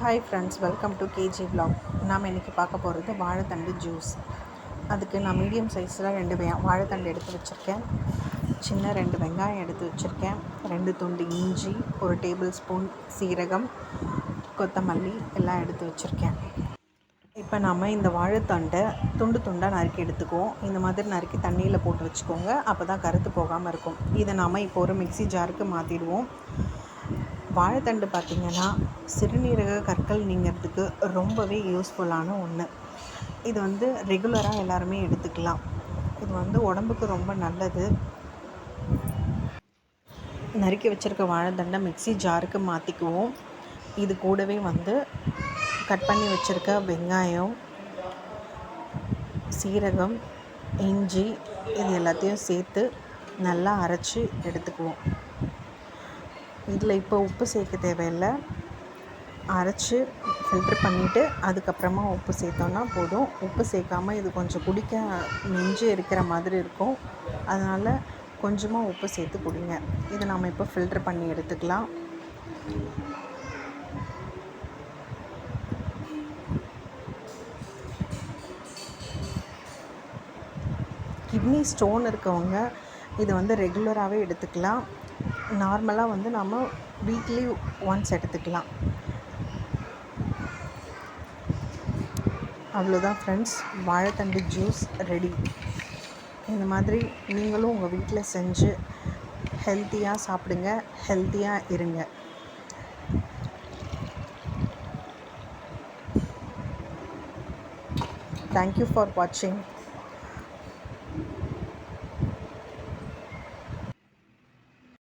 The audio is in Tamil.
Hi friends, welcome to KG vlog. நாம் இன்றைக்கி பார்க்க போகிறது வாழைத்தண்டு ஜூஸ். அதுக்கு நான் மீடியம் சைஸில் 2 வாழைத்தண்டு எடுத்து வச்சுருக்கேன். சின்ன 2 வெங்காயம் எடுத்து வச்சுருக்கேன். 2 துண்டு இஞ்சி, 1 டேபிள் ஸ்பூன் சீரகம், கொத்தமல்லி எல்லாம் எடுத்து வச்சுருக்கேன். இப்போ நாம் இந்த வாழைத்தண்டை துண்டு துண்டாக நறுக்கி எடுத்துக்குவோம். இந்த மாதிரி நறுக்கி தண்ணியில் போட்டு வச்சுக்கோங்க, அப்போ தான் கருத்து போகாமல் இருக்கும். இதை நாம் இப்போ ஒரு மிக்ஸி ஜாருக்கு மாற்றிடுவோம். வாழைத்தண்டு பார்த்திங்கன்னா சிறுநீரக கற்கள் நீங்கிறதுக்கு ரொம்பவே யூஸ்ஃபுல்லான ஒன்று. இது ரெகுலராக எல்லாருமே எடுத்துக்கலாம். இது உடம்புக்கு ரொம்ப நல்லது. நறுக்கி வச்சுருக்க வாழைத்தண்டை மிக்ஸி ஜாருக்கு மாற்றிக்குவோம். இது கூடவே கட் பண்ணி வச்சுருக்க வெங்காயம், சீரகம், இஞ்சி இது எல்லாத்தையும் சேர்த்து நல்லா அரைச்சி எடுத்துக்குவோம். இதில் இப்போ உப்பு சேர்க்க தேவையில்லை. அரைச்சி ஃபில்ட்ரு பண்ணிவிட்டு அதுக்கப்புறமா உப்பு சேர்த்தோன்னா போதும். உப்பு சேர்க்காமல் இது கொஞ்சம் குடிக்க நெஞ்சு இருக்கிற மாதிரி இருக்கும். அதனால் கொஞ்சமாக உப்பு சேர்த்து குடிங்க. இதை நாம் இப்போ ஃபில்ட்ரு பண்ணி எடுத்துக்கலாம். கிட்னி ஸ்டோன் இருக்கவங்க இது ரெகுலராகவே எடுத்துக்கலாம். நார்மலாக நம்ம வீக்லி ஒன்ஸ் எடுத்துக்கலாம். அவ்வளோதான் ஃப்ரெண்ட்ஸ், வாழைத்தண்டு ஜூஸ் ரெடி. இந்த மாதிரி நீங்களும் உங்கள் வீட்டில் செஞ்சு ஹெல்த்தியாக சாப்பிடுங்க, ஹெல்த்தியாக இருங்க. தேங்க்யூ ஃபார் வாட்சிங்.